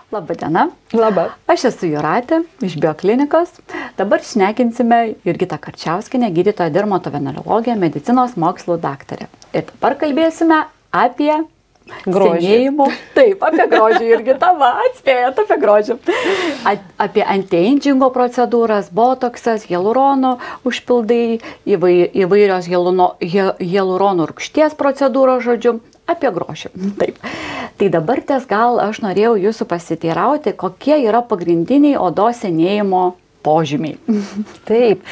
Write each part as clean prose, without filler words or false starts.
Labadiena. Labą. Aš esu Jūratė iš bioklinikos. Dabar šnekinsime Jurgitą Karčiauskienę, gydytoją dermatovenerologę, medicinos mokslų daktarę. Ir dabar kalbėsime apie senėjimo. Taip, apie grožį. Jurgita, atspėjot apie grožį. Apie anti-agingo procedūras, botoksas, hialuronų užpildai, įvairios hialuronų rūgšties procedūros, žodžiu, apie grožį. Taip. Tai dabar gal aš norėjau jūsų pasiteirauti, kokie yra pagrindiniai odos senėjimo požymiai. Taip.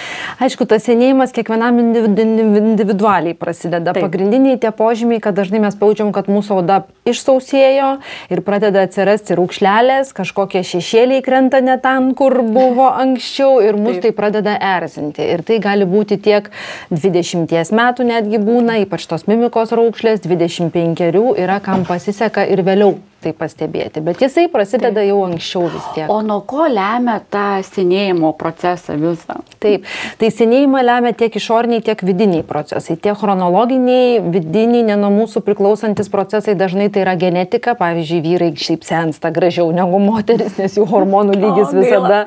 Aišku, tas senėjimas kiekvienam individualiai prasideda. Taip. Pagrindiniai tie požymiai, kad dažnai mes pajaučiam, kad mūsų oda išsausėjo ir pradeda atsirasti raukšlelės, kažkokie šešėliai krenta ne ten, kur buvo anksčiau ir mus tai pradeda erzinti. Ir tai gali būti tiek 20 metų netgi būna, ypač tos mimikos raukšlės, 25 yra, kam pasiseka ir vėliau tai pastebėti, bet jisai prasideda jau anksčiau vis tiek. O nuo ko lemia tą senėjimo procesą visą? Taip, tai senėjimą lemia tiek išoriniai, tiek vidiniai procesai. Tie chronologiniai, vidiniai, ne nuo mūsų priklausantis procesai dažnai tai yra genetika. Pavyzdžiui, vyrai šiaip sensta gražiau negu moteris, nes jų hormonų lygis visada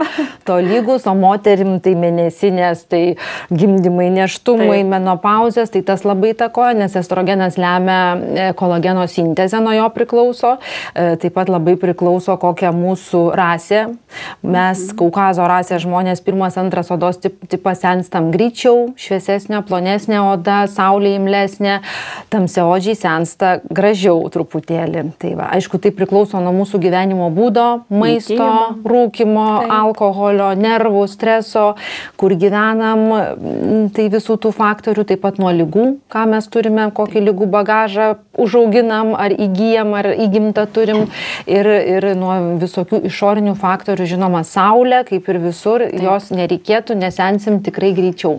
tolygus, o moterim tai mėnesinės, tai gimdymai, nėštumai, menopauzės, tai tas labai įtakoja, nes estrogenas lemia kolageno sintezę, nuo jo priklauso. Taip pat labai priklauso, kokia mūsų rasė. Mes, Kaukazo rasės žmonės, pirmas, antras odos tipas senstam greičiau, šviesesnė, plonesnė oda, saulė imlesnė, tamsiaodžiai sensta gražiau truputėlį. Tai va, aišku, tai priklauso nuo mūsų gyvenimo būdo, maisto, rūkimo, alkoholio, nervų, streso, kur gyvenam, tai visų tų faktorių, taip pat nuo ligų, ką mes turime, kokį ligų bagažą užauginam, ar įgyjam, ar įgimtą turim, ir nuo visokių išorinių faktorių, žinoma, saulė, kaip ir visur, jos nereikėtų, nesensim tikrai greičiau.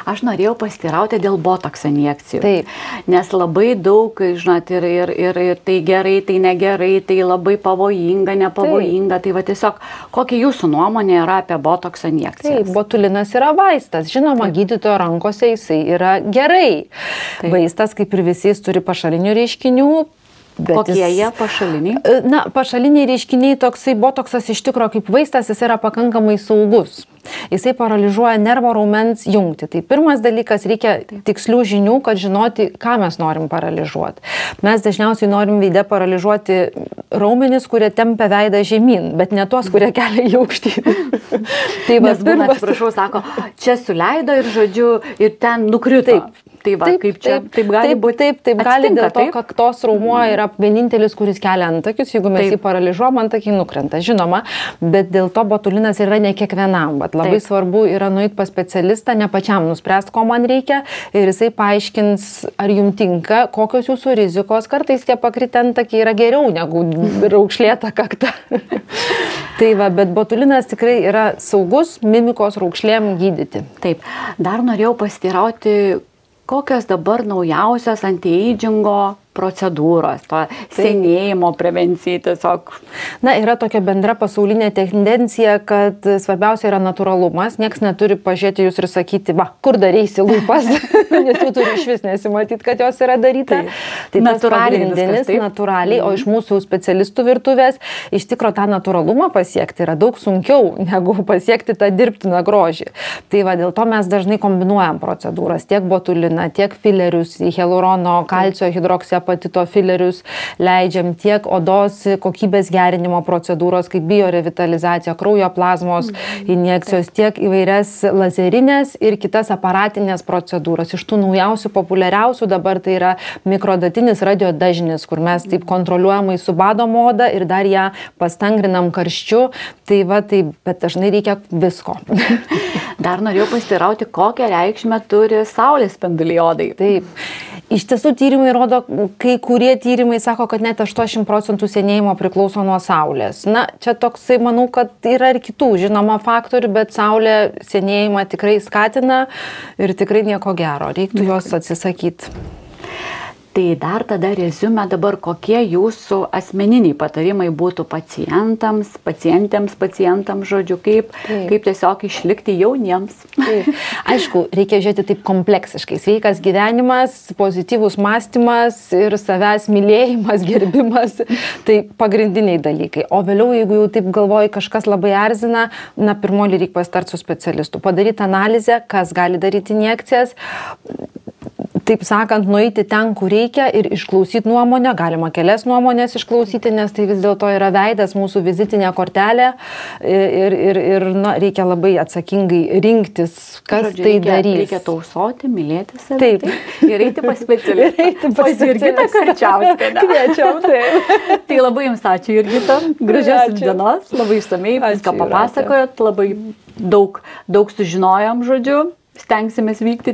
Aš norėjau pasiteirauti dėl botokso injekcijų. Taip. Nes labai daug, žinot, ir tai gerai, tai negerai, tai labai pavojinga, nepavojinga. Tai va tiesiog, kokia jūsų nuomonė yra apie botokso injekcijas? Taip, botulinas yra vaistas. Žinoma, gydytojo rankose jisai yra gerai. Vaistas, kaip ir visi, jis turi pašalinių reiškinių. Kokie jie pašaliniai? Na, pašaliniai reiškiniai, toksai botoksas iš tikro kaip vaistas, jis yra pakankamai saugus. Jisai paralyžuoja nervo raumens jungtį. Tai pirmas dalykas, reikia tikslių žinių, kad žinoti, ką mes norim paralyžuoti. Mes dažniausiai norim veide paralyžuoti raumenis, kurie tempia veidą žemyn, bet ne tuos, kurie kelia į aukštį. Tai nes būna, atsiprašau, sako, čia suleido ir žodžiu, ir ten nukrito. Tai va, kaip čia, taip gali būti. Taip gali, dėl to, kad tos raumuo yra vienintelis, kuris kelia antakius, jeigu mes jį paralyžuom, antakiai nukrenta, žinoma, bet dėl to botulinas yra ne kiekvienam, bet labai svarbu yra nueiti pas specialistą, ne pačiam nuspręsti, ko man reikia, ir jisai paaiškins, ar jums tinka, kokios jūsų rizikos, kartais tie pakritę antakiai yra geriau negu raukšlėta kakta. Tai va, bet botulinas tikrai yra saugus mimikos raukšlėm gydyti. Taip, dar norėjau pasiteirauti, kokios dabar naujausios anti-agingo procedūros, to senėjimo prevencijai tiesiog. Na, yra tokia bendra pasaulinė tendencija, kad svarbiausia yra natūralumas. Niekas neturi pažiūrėti jūs ir sakyti, va, kur darysi lūpas, nes jų turi iš vis nesimatyti, kad jos yra daryta. Tai natūraliai, natūraliai, o iš mūsų specialistų virtuvės iš tikro tą natūralumą pasiekti yra daug sunkiau, negu pasiekti tą dirbtiną grožį. Tai va, dėl to mes dažnai kombinuojam procedūras, tiek botuliną, tiek filerius, hialurono, kalcio hidroksiapatito filerius leidžiam, tiek odos kokybės gerinimo procedūros, kaip biorevitalizacija, kraujo plazmos injekcijos, tiek įvairias lazerinės ir kitas aparatinės procedūros. Iš tų naujausių, populiariausių dabar tai yra mikrodatinis radiodažnis, kur mes taip kontroliuojamai subadom odą ir dar ją pastangrinam karščiu. Tai va, bet dažnai reikia visko. Dar norėjau pasiteirauti, kokią reikšmę turi saulės spinduliai odai. Taip. Iš tiesų tyrimai rodo, kai kurie tyrimai sako, kad net 80% senėjimo priklauso nuo saulės. Na, čia toksai, manau, kad yra ir kitų žinoma faktorių, bet saulė senėjimą tikrai skatina ir tikrai nieko gero. Reiktų jos atsisakyti. Tai dar tada reziumė dabar, kokie jūsų asmeniniai patarimai būtų pacientams, žodžiu, kaip tiesiog išlikti jauniems. Taip. Aišku, reikia žiūrėti taip kompleksiškai. Sveikas gyvenimas, pozityvus mąstymas ir savęs mylėjimas, gerbimas. Tai pagrindiniai dalykai. O vėliau, jeigu jau taip galvoji, kažkas labai erzina, pirmoli reikia pasitarti su specialistu. Padaryti analizę, kas gali daryti injekcijas. Taip sakant, nueiti ten, kur reikia ir išklausyti nuomonę, galima kelias nuomonės išklausyti, nes tai vis dėlto yra veidas, mūsų vizitinė kortelė ir reikia labai atsakingai rinktis, kas tai darys. Reikia tausoti, mylėti save. Taip. Ir eiti pas specialistą. Pas Jurgitą Karčiauską. Kviečiam, taip. Tai labai jums ačiū, Jurgita. Gražios dienos, labai išsamei, viską papasakojot, labai daug sužinojom, žodžiu. Stengsimės vykti.